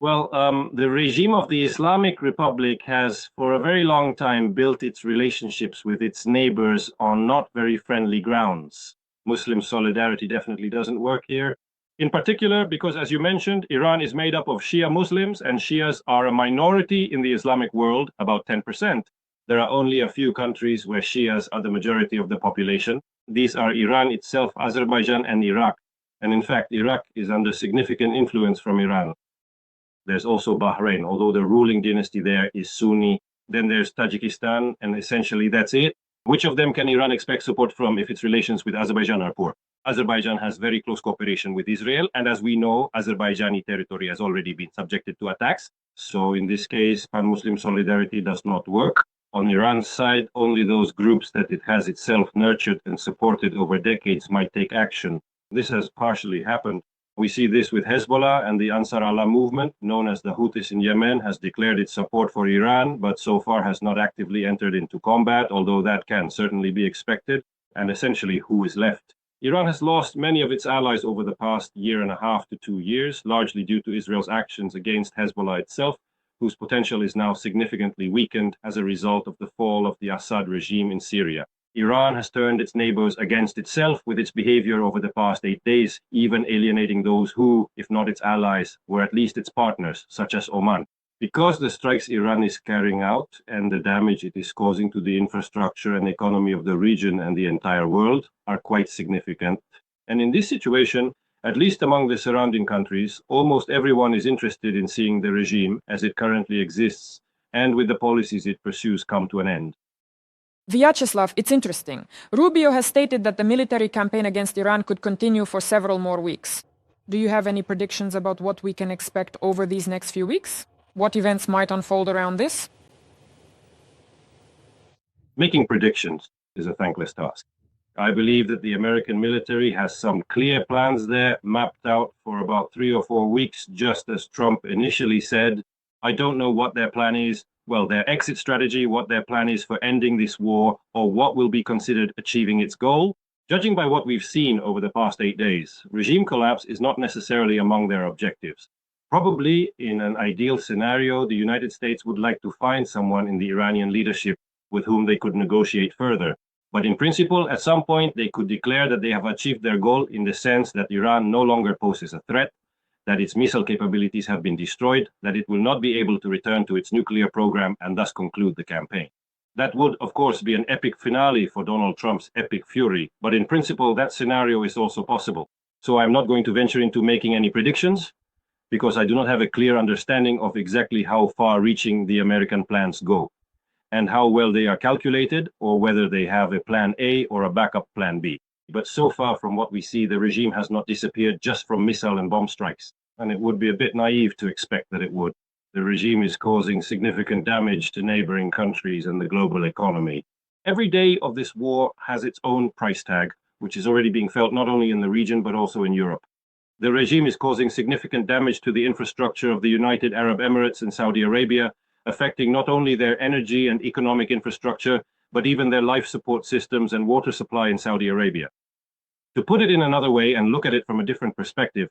The regime of the Islamic Republic has, for a very long time, built its relationships with its neighbors on not very friendly grounds. Muslim solidarity definitely doesn't work here. In particular, because, as you mentioned, Iran is made up of Shia Muslims, and Shias are a minority in the Islamic world, about 10%. There are only a few countries where Shias are the majority of the population. These are Iran itself, Azerbaijan, and Iraq. And in fact, Iraq is under significant influence from Iran. There's also Bahrain, although the ruling dynasty there is Sunni. Then there's Tajikistan, and essentially that's it. Which of them can Iran expect support from if its relations with Azerbaijan are poor? Azerbaijan has very close cooperation with Israel, and as we know, Azerbaijani territory has already been subjected to attacks. So in this case, pan-Muslim solidarity does not work. On Iran's side, only those groups that it has itself nurtured and supported over decades might take action. This has partially happened. We see this with Hezbollah, and the Ansar Allah movement, known as the Houthis in Yemen, has declared its support for Iran, but so far has not actively entered into combat, although that can certainly be expected. And essentially, who is left? Iran has lost many of its allies over the past year and a half to 2 years, largely due to Israel's actions against Hezbollah itself, whose potential is now significantly weakened as a result of the fall of the Assad regime in Syria. Iran has turned its neighbors against itself with its behavior over the past 8 days, even alienating those who, if not its allies, were at least its partners, such as Oman. Because the strikes Iran is carrying out and the damage it is causing to the infrastructure and economy of the region and the entire world are quite significant. And in this situation, at least among the surrounding countries, almost everyone is interested in seeing the regime as it currently exists and with the policies it pursues come to an end. Vyacheslav, it's interesting. Rubio has stated that the military campaign against Iran could continue for several more weeks. Do you have any predictions about what we can expect over these next few weeks? What events might unfold around this? Making predictions is a thankless task. I believe that the American military has some clear plans there mapped out for about 3 or 4 weeks, just as Trump initially said. I don't know what their plan is. Well, their exit strategy, what their plan is for ending this war, or what will be considered achieving its goal. Judging by what we've seen over the past 8 days, regime collapse is not necessarily among their objectives. Probably, in an ideal scenario, the United States would like to find someone in the Iranian leadership with whom they could negotiate further. But in principle, at some point, they could declare that they have achieved their goal in the sense that Iran no longer poses a threat, that its missile capabilities have been destroyed, that it will not be able to return to its nuclear program and thus conclude the campaign. That would, of course, be an epic finale for Donald Trump's epic fury, but in principle, that scenario is also possible. So I'm not going to venture into making any predictions, because I do not have a clear understanding of exactly how far-reaching the American plans go, and how well they are calculated, or whether they have a plan A or a backup plan B. But so far from what we see, the regime has not disappeared just from missile and bomb strikes, and it would be a bit naive to expect that it would. The regime is causing significant damage to neighboring countries and the global economy. Every day of this war has its own price tag, which is already being felt not only in the region but also in Europe. The regime is causing significant damage to the infrastructure of the United Arab Emirates and Saudi Arabia, affecting not only their energy and economic infrastructure, but even their life support systems and water supply in Saudi Arabia. To put it in another way and look at it from a different perspective,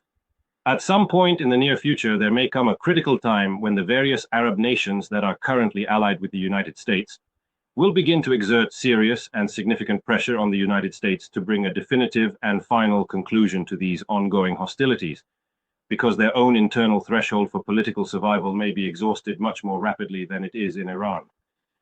at some point in the near future, there may come a critical time when the various Arab nations that are currently allied with the United States will begin to exert serious and significant pressure on the United States to bring a definitive and final conclusion to these ongoing hostilities, because their own internal threshold for political survival may be exhausted much more rapidly than it is in Iran,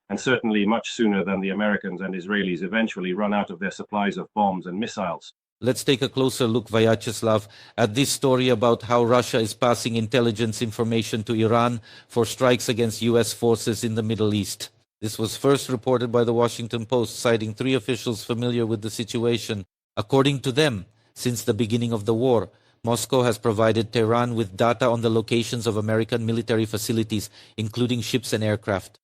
and certainly much sooner than the Americans and Israelis eventually run out of their supplies of bombs and missiles. Let's take a closer look, Vyacheslav, at this story about how Russia is passing intelligence information to Iran for strikes against US forces in the Middle East. This was first reported by the Washington Post, citing 3 officials familiar with the situation. According to them, since the beginning of the war, Moscow has provided Tehran with data on the locations of American military facilities, including ships and aircraft.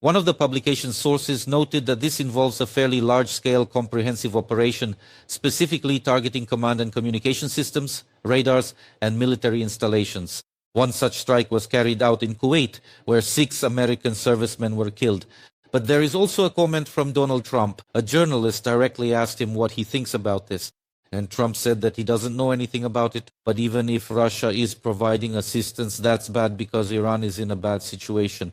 One of the publication's sources noted that this involves a fairly large-scale comprehensive operation, specifically targeting command and communication systems, radars, and military installations. One such strike was carried out in Kuwait, where 6 American servicemen were killed. But there is also a comment from Donald Trump. A journalist directly asked him what he thinks about this. And Trump said that he doesn't know anything about it. But even if Russia is providing assistance, that's bad because Iran is in a bad situation.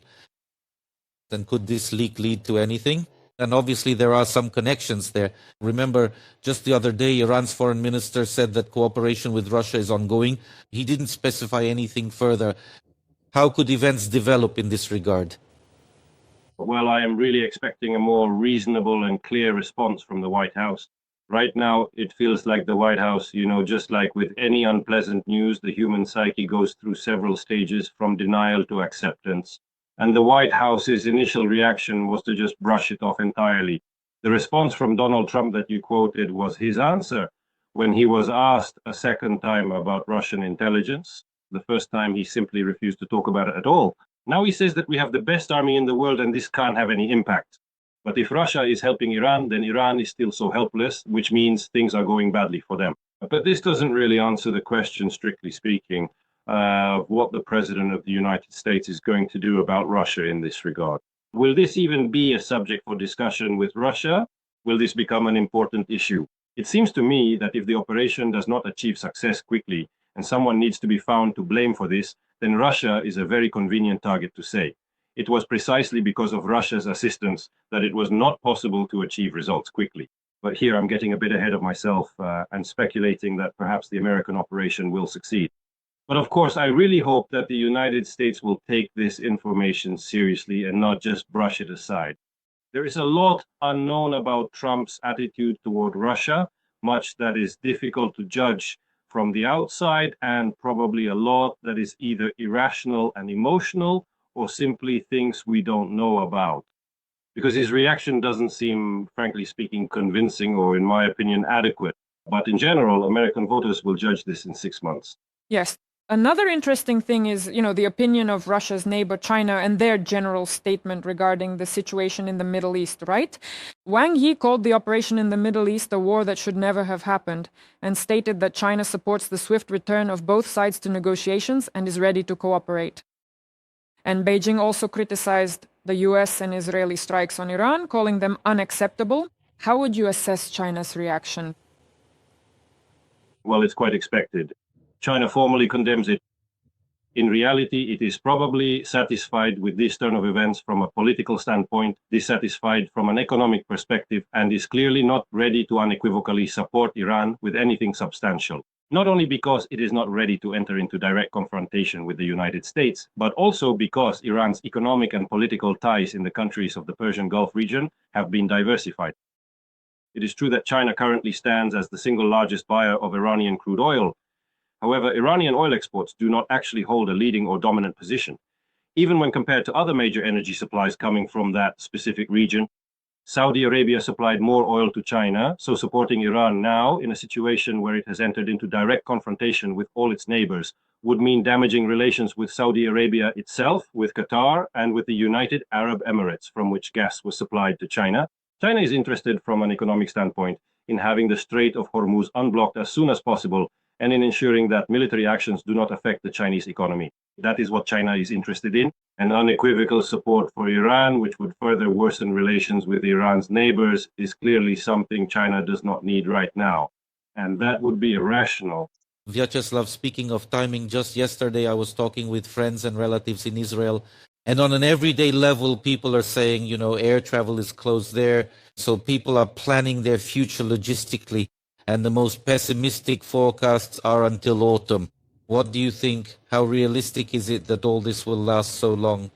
And could this leak lead to anything? And obviously there are some connections there. Remember, just the other day, Iran's foreign minister said that cooperation with Russia is ongoing. He didn't specify anything further. How could events develop in this regard? Well, I am really expecting a more reasonable and clear response from the White House. Right now, it feels like the White House, just like with any unpleasant news, the human psyche goes through several stages from denial to acceptance. And the White House's initial reaction was to just brush it off entirely. The response from Donald Trump that you quoted was his answer when he was asked a second time about Russian intelligence. The first time he simply refused to talk about it at all. Now he says that we have the best army in the world and this can't have any impact. But if Russia is helping Iran, then Iran is still so helpless, which means things are going badly for them. But this doesn't really answer the question, strictly speaking, of what the President of the United States is going to do about Russia in this regard. Will this even be a subject for discussion with Russia? Will this become an important issue? It seems to me that if the operation does not achieve success quickly, and someone needs to be found to blame for this, then Russia is a very convenient target to say. It was precisely because of Russia's assistance that it was not possible to achieve results quickly. But here I'm getting a bit ahead of myself and speculating that perhaps the American operation will succeed. But of course, I really hope that the United States will take this information seriously and not just brush it aside. There is a lot unknown about Trump's attitude toward Russia, much that is difficult to judge from the outside, and probably a lot that is either irrational and emotional or simply things we don't know about. Because his reaction doesn't seem, frankly speaking, convincing or, in my opinion, adequate. But in general, American voters will judge this in 6 months. Yes. Another interesting thing is, the opinion of Russia's neighbor China and their general statement regarding the situation in the Middle East, right? Wang Yi called the operation in the Middle East a war that should never have happened and stated that China supports the swift return of both sides to negotiations and is ready to cooperate. And Beijing also criticized the US and Israeli strikes on Iran, calling them unacceptable. How would you assess China's reaction? Well, it's quite expected. China formally condemns it. In reality, it is probably satisfied with this turn of events from a political standpoint, dissatisfied from an economic perspective, and is clearly not ready to unequivocally support Iran with anything substantial. Not only because it is not ready to enter into direct confrontation with the United States, but also because Iran's economic and political ties in the countries of the Persian Gulf region have been diversified. It is true that China currently stands as the single largest buyer of Iranian crude oil. However, Iranian oil exports do not actually hold a leading or dominant position. Even when compared to other major energy supplies coming from that specific region, Saudi Arabia supplied more oil to China, so supporting Iran now in a situation where it has entered into direct confrontation with all its neighbors would mean damaging relations with Saudi Arabia itself, with Qatar, and with the United Arab Emirates, from which gas was supplied to China. China is interested from an economic standpoint in having the Strait of Hormuz unblocked as soon as possible and in ensuring that military actions do not affect the Chinese economy. That is what China is interested in. And unequivocal support for Iran, which would further worsen relations with Iran's neighbors, is clearly something China does not need right now. And that would be irrational. Vyacheslav, speaking of timing, just yesterday I was talking with friends and relatives in Israel. And on an everyday level, people are saying, air travel is closed there. So people are planning their future logistically. And the most pessimistic forecasts are until autumn. What do you think? How realistic is it that all this will last so long?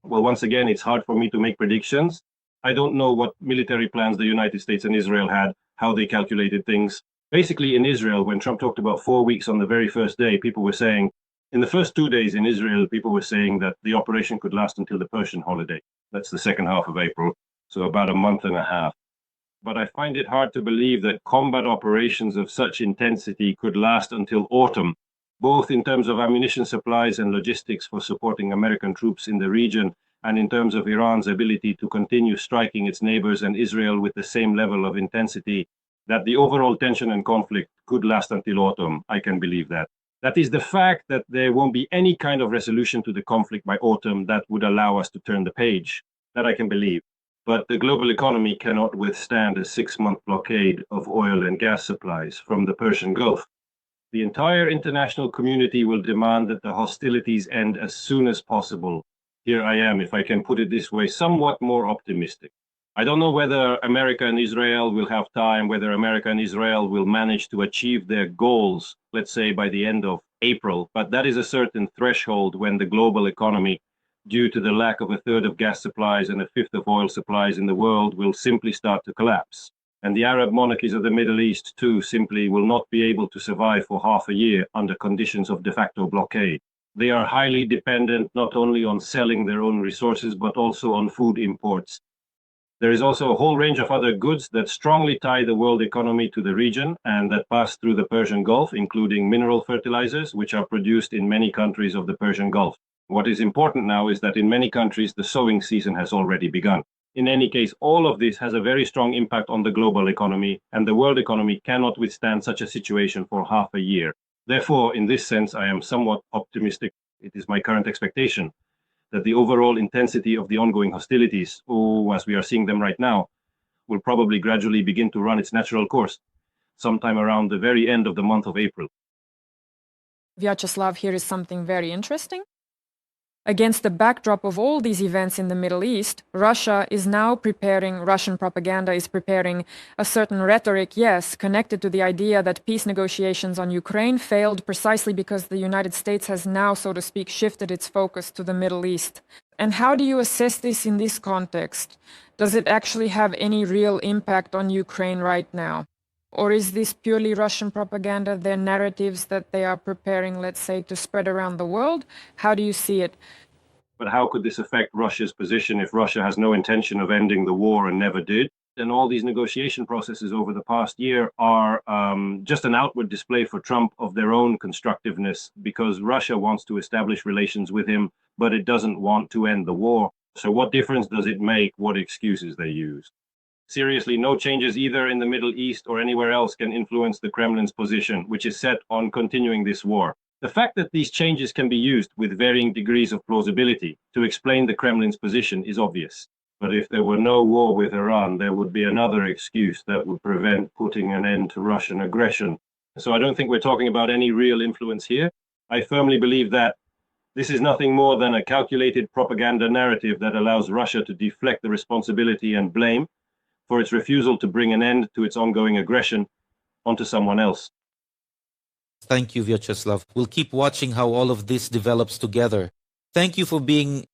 Well, once again, it's hard for me to make predictions. I don't know what military plans the United States and Israel had, how they calculated things. Basically, in Israel, when Trump talked about 4 weeks on the very first day, people were saying, in the first 2 days in Israel, people were saying that the operation could last until the Persian holiday. That's the second half of April, so about a month and a half. But I find it hard to believe that combat operations of such intensity could last until autumn, both in terms of ammunition supplies and logistics for supporting American troops in the region, and in terms of Iran's ability to continue striking its neighbors and Israel with the same level of intensity, that the overall tension and conflict could last until autumn. I can believe that. That is the fact that there won't be any kind of resolution to the conflict by autumn that would allow us to turn the page. That I can believe. But the global economy cannot withstand a 6-month blockade of oil and gas supplies from the Persian Gulf. The entire international community will demand that the hostilities end as soon as possible. Here I am, if I can put it this way, somewhat more optimistic. I don't know whether America and Israel will have time, whether America and Israel will manage to achieve their goals, let's say by the end of April, but that is a certain threshold when the global economy, due to the lack of a third of gas supplies and a fifth of oil supplies in the world, will simply start to collapse. And the Arab monarchies of the Middle East, too, simply will not be able to survive for half a year under conditions of de facto blockade. They are highly dependent not only on selling their own resources, but also on food imports. There is also a whole range of other goods that strongly tie the world economy to the region and that pass through the Persian Gulf, including mineral fertilizers, which are produced in many countries of the Persian Gulf. What is important now is that in many countries, the sowing season has already begun. In any case, all of this has a very strong impact on the global economy, and the world economy cannot withstand such a situation for half a year. Therefore, in this sense, I am somewhat optimistic. It is my current expectation that the overall intensity of the ongoing hostilities, as we are seeing them right now, will probably gradually begin to run its natural course, sometime around the very end of the month of April. Vyacheslav, here is something very interesting. Against the backdrop of all these events in the Middle East, Russian propaganda is preparing a certain rhetoric, yes, connected to the idea that peace negotiations on Ukraine failed precisely because the United States has now, so to speak, shifted its focus to the Middle East. And how do you assess this in this context? Does it actually have any real impact on Ukraine right now? Or is this purely Russian propaganda, their narratives that they are preparing, let's say, to spread around the world? How do you see it? But how could this affect Russia's position if Russia has no intention of ending the war and never did? And all these negotiation processes over the past year are just an outward display for Trump of their own constructiveness, because Russia wants to establish relations with him, but it doesn't want to end the war. So what difference does it make what excuses they use? Seriously, no changes either in the Middle East or anywhere else can influence the Kremlin's position, which is set on continuing this war. The fact that these changes can be used with varying degrees of plausibility to explain the Kremlin's position is obvious. But if there were no war with Iran, there would be another excuse that would prevent putting an end to Russian aggression. So I don't think we're talking about any real influence here. I firmly believe that this is nothing more than a calculated propaganda narrative that allows Russia to deflect the responsibility and blame for its refusal to bring an end to its ongoing aggression onto someone else. Thank you, Vyacheslav. We'll keep watching how all of this develops together. Thank you for being